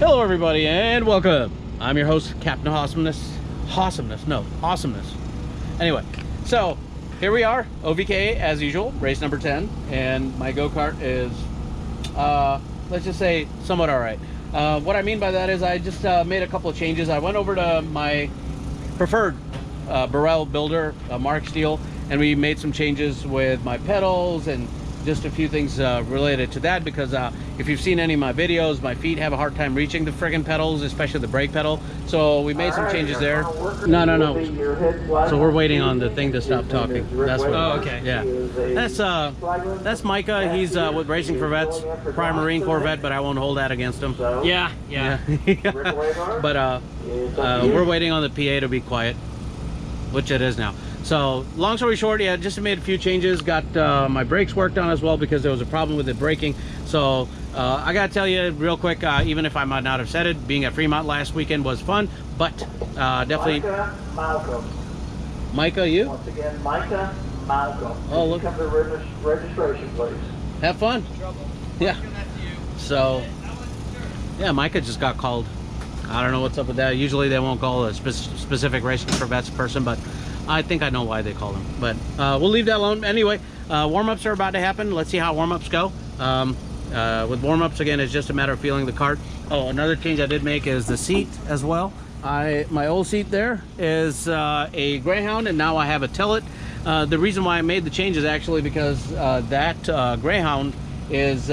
Hello everybody and welcome. I'm your host, Captain Awesomeness. Anyway, so here we are, OVKA as usual, race number 10, and my go-kart is, let's just say, somewhat alright. What I mean by that is I just made a couple of changes. I went over to my preferred Burrell builder, Mark Stehle, and we made some changes with my pedals and just a few things related to that, because if you've seen any of my videos, my feet have a hard time reaching the friggin' pedals, especially the brake pedel. So we made some changes there. No. So we're waiting on the thing to stop talking. That's what. Oh, okay. Yeah. That's Micah. He's with Racing for Vets, Prime Marine Corps vet, but I won't hold that against him. Yeah. But we're waiting on the PA to be quiet, which it is now. So long story short, yeah, just made a few changes. Got my brakes worked on as well because there was a problem with it braking. So I gotta tell you real quick, even if I might not have said it, being at Fremont last weekend was fun, but definitely Micah, you? Once again, Micah Malcolm. Oh, look. Come to registration, please. Have fun. Yeah. So yeah, Micah just got called. I don't know what's up with that. Usually they won't call a specific Racing for Vets person, but I think I know why they call him. But we'll leave that alone. Anyway, warm-ups are about to happen. Let's see how warm-ups go. With warm-ups, again, it's just a matter of feeling the kart. Oh, another change I did make is the seat as well. My old seat there is a Greyhound, and now I have a Tillet. The reason why I made the change is actually because that Greyhound is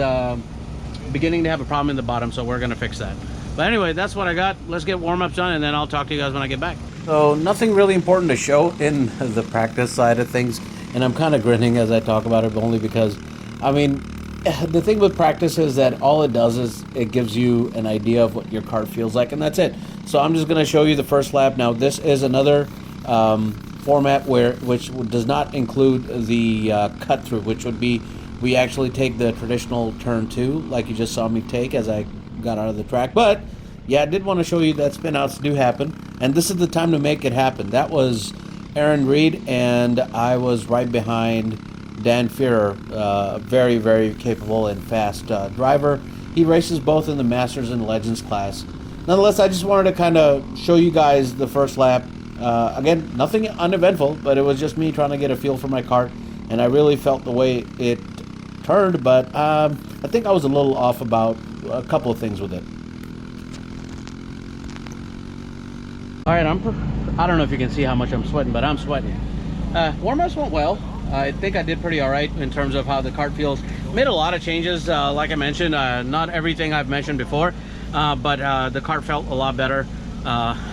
beginning to have a problem in the bottom, so we're going to fix that. But anyway, that's what I got. Let's get warm-ups done, and then I'll talk to you guys when I get back. So nothing really important to show in the practice side of things, and I'm kind of grinning as I talk about it, only because, I mean, the thing with practice is that all it does is it gives you an idea of what your kart feels like, and that's it. So I'm just going to show you the first lap. Now this is another format which does not include the cut through, which would be we actually take the traditional turn 2 like you just saw me take as I got out of the track. But yeah, I did want to show you that spin outs do happen, and this is the time to make it happen. That was Aaron Reed, and I was right behind Dan Fearer, very, very capable and fast driver. He races both in the Masters and Legends class. Nonetheless, I just wanted to kind of show you guys the first lap. Again, nothing uneventful, but it was just me trying to get a feel for my kart, and I really felt the way it turned, but I think I was a little off about a couple of things with it. All right, I don't know if you can see how much I'm sweating, but I'm sweating. Warm-ups went well. I think I did pretty all right in terms of how the kart feels. Made a lot of changes, like I mentioned, not everything I've mentioned before, but the kart felt a lot better.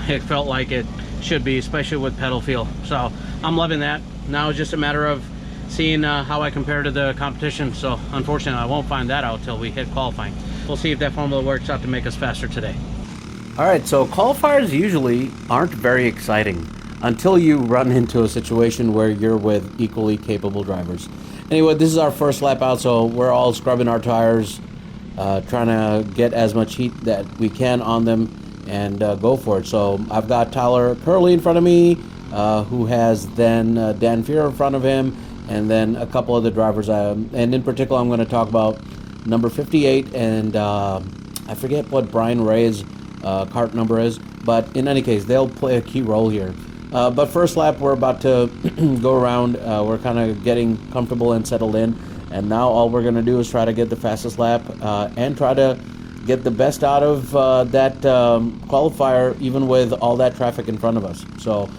It felt like it should be, especially with pedal feel. So I'm loving that. Now it's just a matter of seeing how I compare to the competition. So unfortunately, I won't find that out till we hit qualifying. We'll see if that formula works out to make us faster today. Alright, so qualifiers usually aren't very exciting until you run into a situation where you're with equally capable drivers. Anyway, this is our first lap out, so we're all scrubbing our tires, trying to get as much heat that we can on them and go for it. So I've got Tyler Curley in front of me, who has then Dan Fearer in front of him, and then a couple other drivers. And in particular, I'm going to talk about number 58, and I forget what Brian Ray's kart number is, but in any case, they'll play a key role here. But first lap, we're about to go around. We're kind of getting comfortable and settled in, and now all we're going to do is try to get the fastest lap and try to get the best out of that qualifier, even with all that traffic in front of us. So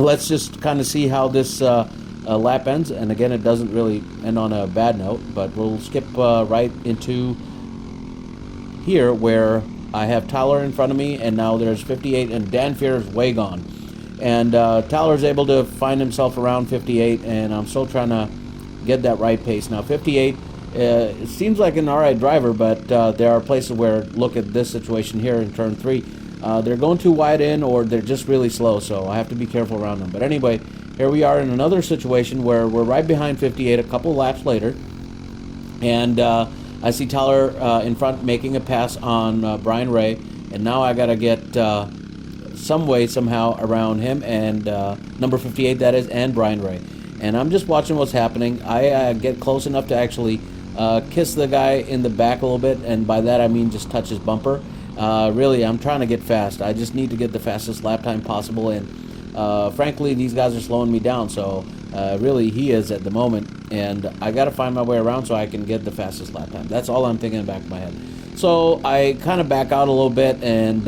let's just kind of see how this lap ends. And again, it doesn't really end on a bad note, but we'll skip right into here where I have Tyler in front of me, and now there's 58, and Dan Fearer's way gone. And Tyler's able to find himself around 58, and I'm still trying to get that right pace. Now 58, it seems like an alright driver, but there are places where, look at this situation here in turn 3, they're going too wide in, or they're just really slow, so I have to be careful around them. But anyway, here we are in another situation where we're right behind 58 a couple laps later, and I see Tyler in front making a pass on Brian Ray, and now I gotta get some way somehow around him and number 58, that is, and Brian Ray. And I'm just watching what's happening. I get close enough to actually kiss the guy in the back a little bit, and by that I mean just touch his bumper. really, I'm trying to get fast. I just need to get the fastest lap time possible, and frankly, these guys are slowing me down, so really he is at the moment, and I got to find my way around so I can get the fastest lap time. That's all I'm thinking in the back of my head. So I kind of back out a little bit and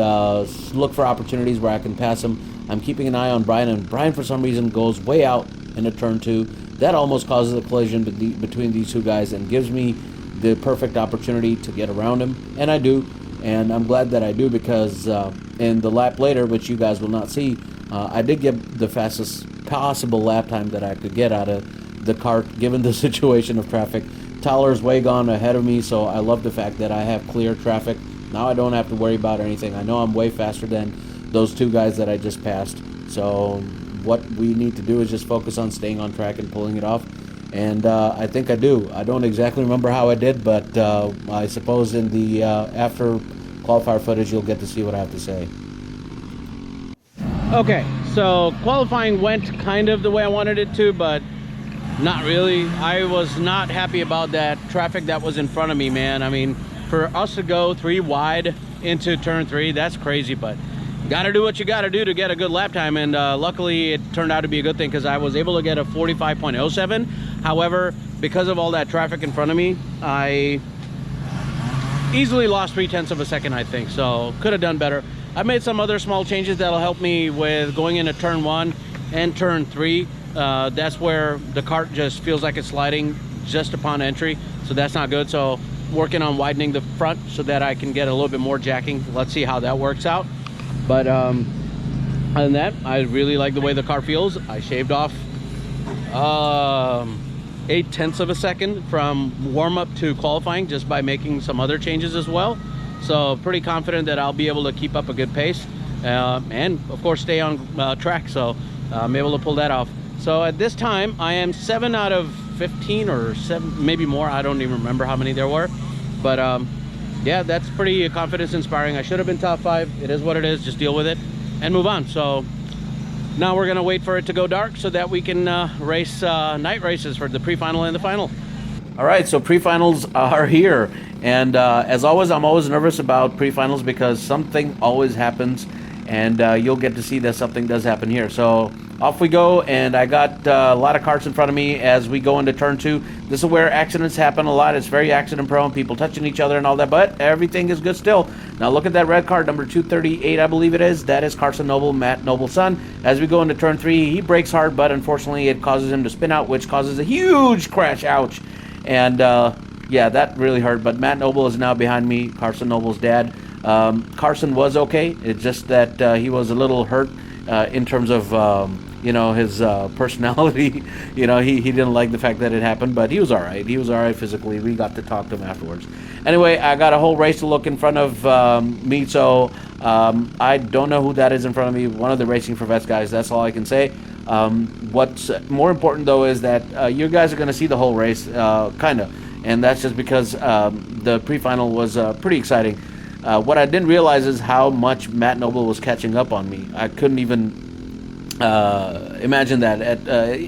look for opportunities where I can pass him. I'm keeping an eye on Brian, and Brian for some reason goes way out into turn 2. That almost causes a collision between these two guys and gives me the perfect opportunity to get around him, and I do. And I'm glad that I do, because in the lap later, which you guys will not see, I did get the fastest possible lap time that I could get out of the kart, given the situation of traffic. Tyler's way gone ahead of me, so I love the fact that I have clear traffic. Now I don't have to worry about anything. I know I'm way faster than those two guys that I just passed. So what we need to do is just focus on staying on track and pulling it off. And I think I do. I don't exactly remember how I did, but I suppose in the after qualifier footage you'll get to see what I have to say. Okay, so qualifying went kind of the way I wanted it to, but not really. I was not happy about that traffic that was in front of me, man. I mean, for us to go 3 wide into turn 3, that's crazy, but gotta do what you gotta do to get a good lap time, and luckily it turned out to be a good thing, because I was able to get a 45.07. However, because of all that traffic in front of me, I easily lost 0.3 of a second, I think, so could have done better. I made some other small changes that'll help me with going into turn 1 and turn 3. That's where the kart just feels like it's sliding just upon entry, so that's not good. So working on widening the front so that I can get a little bit more jacking. Let's see how that works out. But other than that, I really like the way the car feels. I shaved off 0.8 of a second from warm-up to qualifying just by making some other changes as well. So pretty confident that I'll be able to keep up a good pace and of course stay on track, so I'm able to pull that off. So at this time I am 7 out of 15 or 7, maybe more. I don't even remember how many there were, but yeah, that's pretty confidence inspiring. I should have been top 5. It is what it is. Just deal with it and move on. So now we're gonna wait for it to go dark so that we can race night races for the pre-final and the final. All right, so pre-finals are here, and as always, I'm always nervous about pre-finals because something always happens, and you'll get to see that something does happen here. So off we go, and I got a lot of karts in front of me as we go into turn 2. This is where accidents happen a lot. It's very accident prone, people touching each other and all that, but everything is good still. Now look at that red car, number 238, I believe it is. That is Carson Noble, Matt Noble's son. As we go into turn 3, he brakes hard, but unfortunately it causes him to spin out, which causes a huge crash. Ouch. And yeah, that really hurt. But Matt Noble is now behind me, Carson Noble's dad. Carson was okay. It's just that he was a little hurt in terms of you know, his personality. You know, he didn't like the fact that it happened, but he was all right. He was all right physically. We got to talk to him afterwards. Anyway, I got a whole race to look in front of me, so I don't know who that is in front of me. One of the Racing for Vets guys. That's all I can say. What's more important though is that you guys are going to see the whole race, kind of, and that's just because the pre-final was pretty exciting. What I didn't realize is how much Matt Noble was catching up on me. I couldn't even imagine that.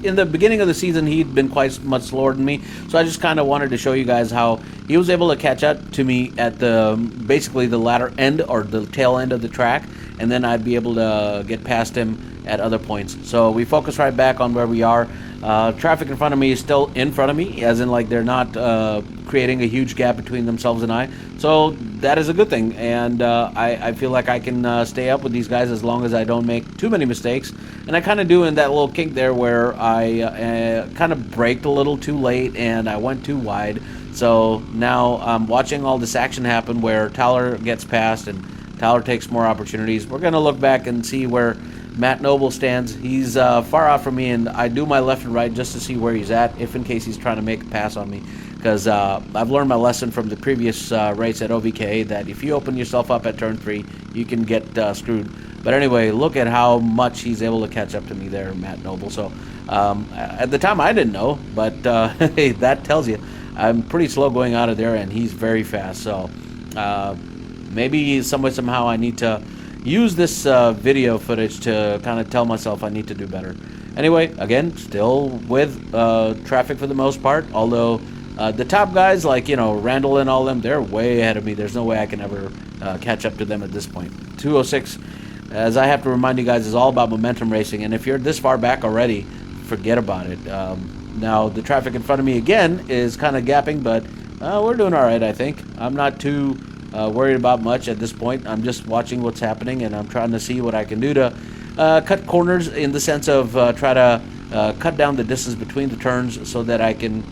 In the beginning of the season, he'd been quite much slower than me, so I just kind of wanted to show you guys how he was able to catch up to me at basically the latter end or the tail end of the track, and then I'd be able to get past him at other points. So we focus right back on where we are. Traffic in front of me is still in front of me, as in like they're not creating a huge gap between themselves and I. So that is a good thing, and I feel like I can stay up with these guys as long as I don't make too many mistakes. And I kind of do in that little kink there where I kind of braked a little too late and I went too wide. So now I'm watching all this action happen where Tyler gets past and Tyler takes more opportunities. We're going to look back and see where Matt Noble stands. He's far out from me, and I do my left and right just to see where he's at, if in case he's trying to make a pass on me. Because I've learned my lesson from the previous race at OVKA that if you open yourself up at turn 3, you can get screwed. But anyway, look at how much he's able to catch up to me there, Matt Noble. So at the time I didn't know, but hey, that tells you I'm pretty slow going out of there, and he's very fast. So maybe somehow I need to use this video footage to kind of tell myself I need to do better. Anyway, again, still with traffic for the most part, although the top guys like, you know, Randall and all them, they're way ahead of me. There's no way I can ever catch up to them at this point. 206, as I have to remind you guys, is all about momentum racing, and if you're this far back already, forget about it. Now the traffic in front of me again is kind of gapping, but we're doing all right, I think. I'm not too worried about much at this point. I'm just watching what's happening, and I'm trying to see what I can do to cut corners, in the sense of try to cut down the distance between the turns so that I can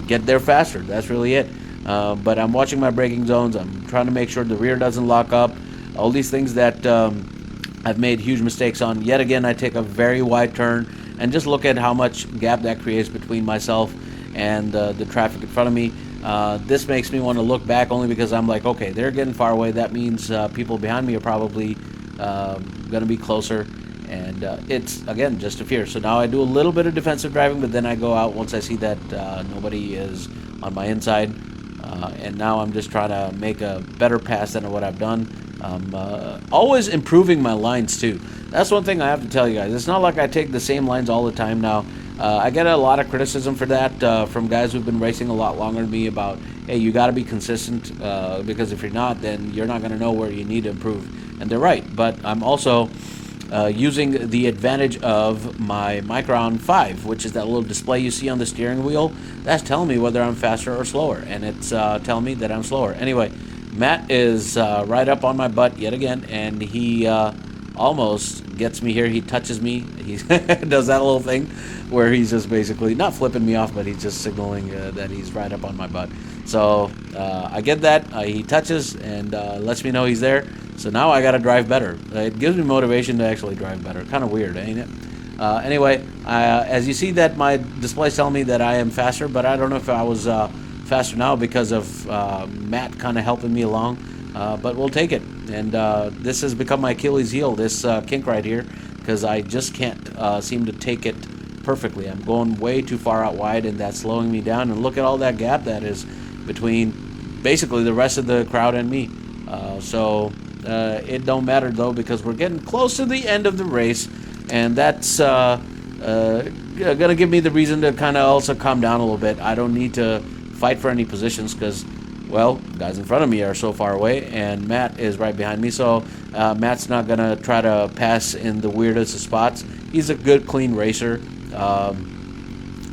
get there faster. That's really it. But I'm watching my braking zones. I'm trying to make sure the rear doesn't lock up. All these things that I've made huge mistakes on. Yet again, I take a very wide turn, and just look at how much gap that creates between myself and the traffic in front of me. This makes me want to look back, only because I'm like, okay, they're getting far away. That means people behind me are probably going to be closer. And it's, again, just a fear. So now I do a little bit of defensive driving, but then I go out once I see that nobody is on my inside. And now I'm just trying to make a better pass than what I've done. Always improving my lines, too. That's one thing I have to tell you guys. It's not like I take the same lines all the time now. I get a lot of criticism for that from guys who've been racing a lot longer than me about, hey, you got to be consistent, because if you're not, then you're not going to know where you need to improve. And they're right. But I'm also using the advantage of my Micron 5, which is that little display you see on the steering wheel. That's telling me whether I'm faster or slower, and it's telling me that I'm slower. Anyway, Matt is right up on my butt yet again, and he almost gets me here. He touches me. He does that little thing where he's just basically not flipping me off, but he's just signaling that he's right up on my butt. So I get that. He touches and lets me know he's there. So now I got to drive better. It gives me motivation to actually drive better. Kind of weird, ain't it? Anyway, as you see that my display's telling me that I am faster, but I don't know if I was faster now because of Matt kind of helping me along. But we'll take it. And this has become my Achilles heel, this kink right here, because I just can't seem to take it perfectly. I'm going way too far out wide, and that's slowing me down. And look at all that gap that is between basically the rest of the crowd and me. So it don't matter, though, because we're getting close to the end of the race, and that's going to give me the reason to kind of also calm down a little bit. I don't need to fight for any positions because, well, guys in front of me are so far away, and Matt is right behind me, so Matt's not going to try to pass in the weirdest of spots. He's a good, clean racer,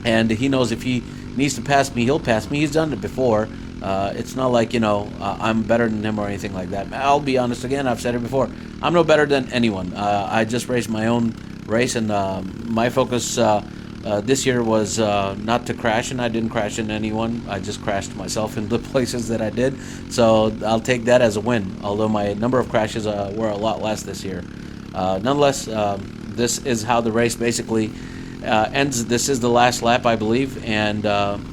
and he knows if he needs to pass me, he'll pass me. He's done it before. It's not like, I'm better than him or anything like that. I'll be honest again, I've said it before. I'm no better than anyone. I just raced my own race, and my focus this year was not to crash, and I didn't crash into anyone. I just crashed myself in the places that I did. So I'll take that as a win, although my number of crashes were a lot less this year. Nonetheless, this is how the race basically ends. This is the last lap, I believe, and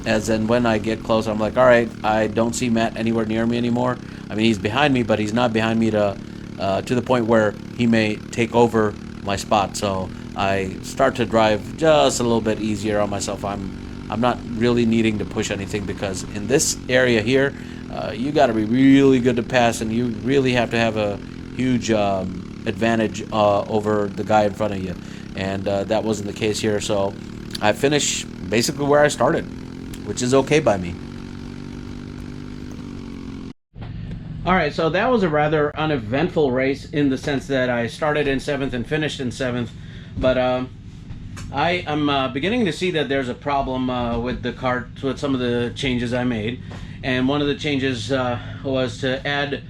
as and when I get close, I'm like, all right, I don't see Matt anywhere near me anymore. I mean, he's behind me, but he's not behind me to the point where he may take over my spot. So I start to drive just a little bit easier on myself. I'm not really needing to push anything, because in this area here, you got to be really good to pass, and you really have to have a huge advantage over the guy in front of you. And that wasn't the case here, so I finished basically where I started, which is okay by me. Alright, so that was a rather uneventful race in the sense that I started in 7th and finished in 7th, but I am beginning to see that there's a problem with the kart, with some of the changes I made. And one of the changes was to add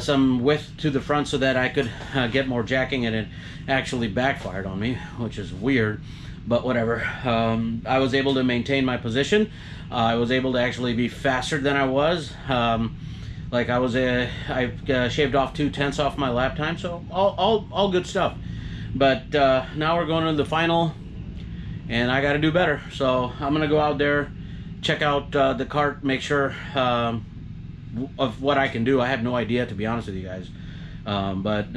some width to the front so that I could get more jacking, and it actually backfired on me, which is weird, but whatever. I was able to maintain my position. I was able to actually be faster than I was. Like I shaved off 2/10 off my lap time, so all good stuff. But now we're going to the final, and I got to do better. So I'm gonna go out there, check out the kart, make sure of what I can do. I have no idea, to be honest with you guys. But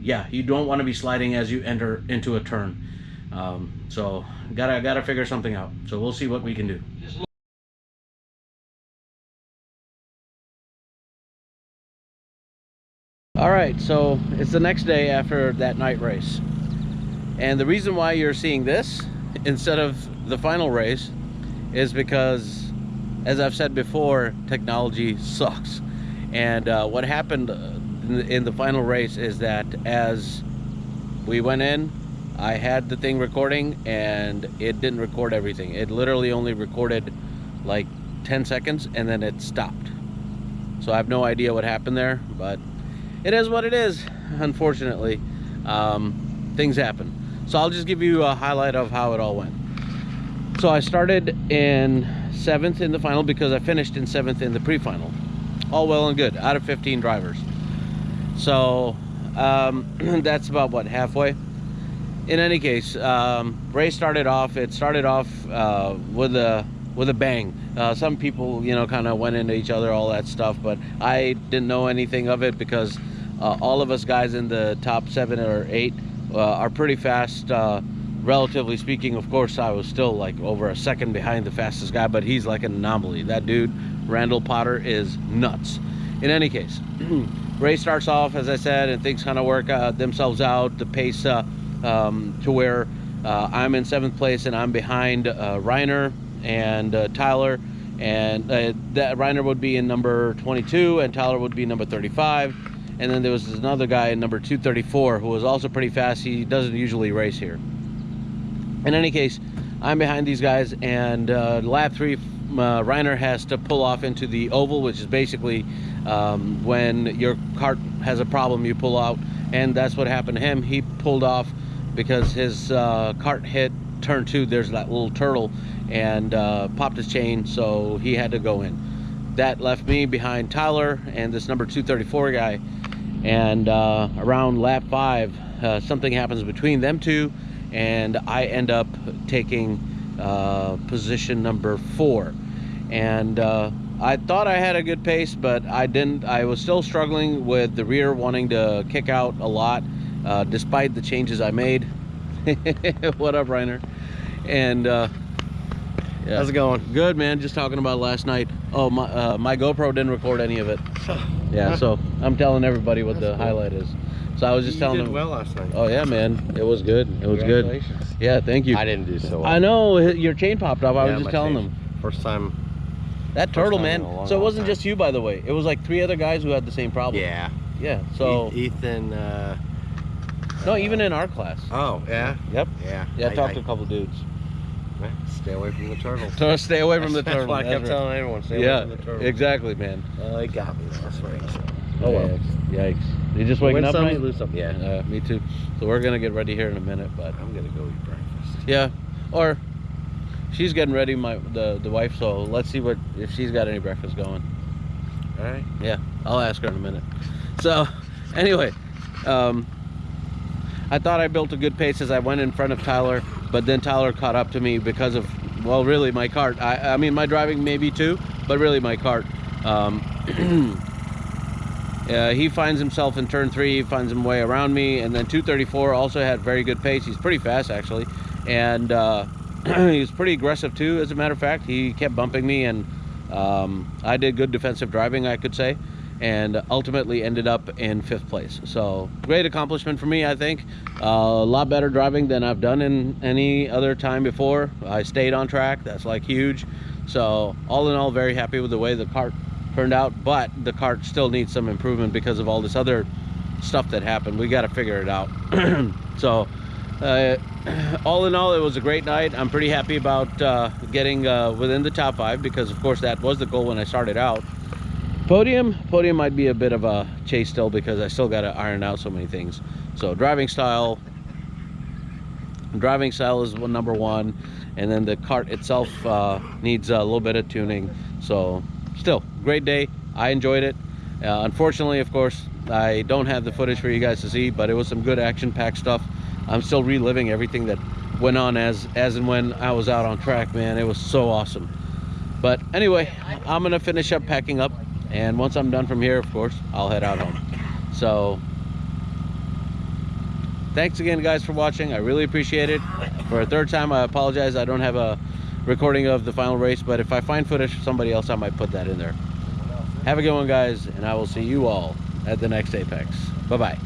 yeah, you don't want to be sliding as you enter into a turn. So gotta figure something out. So we'll see what we can do. All right, so it's the next day after that night race, and the reason why you're seeing this instead of the final race is because, as I've said before, technology sucks. And what happened in the final race is that as we went in, I had the thing recording and it didn't record everything. It literally only recorded like 10 seconds and then it stopped. So I have no idea what happened there, but it is what it is, unfortunately. Things happen. So I'll just give you a highlight of how it all went. So I started in 7th in the final because I finished in 7th in the pre-final. All well and good, out of 15 drivers. So that's about what, halfway? In any case, race started off. It started off with a bang. Some people, you know, kind of went into each other, all that stuff, but I didn't know anything of it because all of us guys in the top 7 or 8 are pretty fast, relatively speaking. Of course, I was still like over a second behind the fastest guy, but he's like an anomaly. That dude, Randall Potter, is nuts. In any case, race starts off, as I said, and things kind of work themselves out. The pace to where I'm in 7th place and I'm behind Reiner and Tyler, and that Reiner would be in number 22 and Tyler would be number 35, and then there was another guy in number 234 who was also pretty fast. He doesn't usually race here. In any case, I'm behind these guys, and lap 3, Reiner has to pull off into the oval, which is basically when your kart has a problem, you pull out, and that's what happened to him. He pulled off because his kart hit turn 2. There's that little turtle, and popped his chain, so he had to go in. That left me behind Tyler and this number 234 guy, and around lap 5 something happens between them two, and I end up taking position number 4. And I thought I had a good pace, but I didn't. I was still struggling with the rear wanting to kick out a lot, despite the changes I made. What up, Reiner? And yeah. How's it going? Good, man. Just talking about last night. Oh, my GoPro didn't record any of it. Yeah, so I'm telling everybody what the highlight is. So I was just telling them. You did well last night. Oh yeah, man, it was good. It was good. Yeah, thank you. I didn't do so well. I know your chain popped off. I was just telling them. First time. That turtle, man. So it wasn't just you, by the way. It was like 3 other guys who had the same problem. Yeah. Yeah. So Ethan. no, even in our class. Oh yeah. Yep. Yeah. Yeah, I talked to a couple dudes. Stay away from the turtle. So stay away from the turtle. That's what I kept telling everyone. Stay away from the turtle. Yeah, exactly, man. They got me last week. So. Oh well. Yikes. You just waking Win up, some, right? you lose some. Yeah. Me too. So we're gonna get ready here in a minute, but I'm gonna go eat breakfast. yeah, or she's getting ready, the wife. So let's see if she's got any breakfast going. All right. Yeah, I'll ask her in a minute. So anyway, I thought I built a good pace as I went in front of Tyler, but then Tyler caught up to me because of, well, really my kart. I mean, my driving maybe too, but really my kart. He finds himself in turn 3, he finds him way around me, and then 234 also had very good pace. He's pretty fast actually, and he was pretty aggressive too, as a matter of fact. He kept bumping me, and I did good defensive driving, I could say, and ultimately ended up in 5th place. So great accomplishment for me, I think. A lot better driving than I've done in any other time before. I stayed on track, that's like huge. So all in all, very happy with the way the kart turned out, but the kart still needs some improvement because of all this other stuff that happened. We got to figure it out. So all in all, it was a great night. I'm pretty happy about getting within the top 5, because of course that was the goal when I started out. Podium might be a bit of a chase still, because I still got to iron out so many things. So driving style is number 1, and then the kart itself needs a little bit of tuning. So still great day, I enjoyed it. Unfortunately, of course, I don't have the footage for you guys to see, but it was some good action-packed stuff. I'm still reliving everything that went on as and when I was out on track, man. It was so awesome. But anyway, I'm gonna finish up packing up, and once I'm done from here, of course, I'll head out home. So thanks again, guys, for watching. I really appreciate it. For a 3rd time, I apologize I don't have a recording of the final race, but if I find footage for somebody else, I might put that in there. Have a good one, guys, and I will see you all at the next Apex. Bye-bye.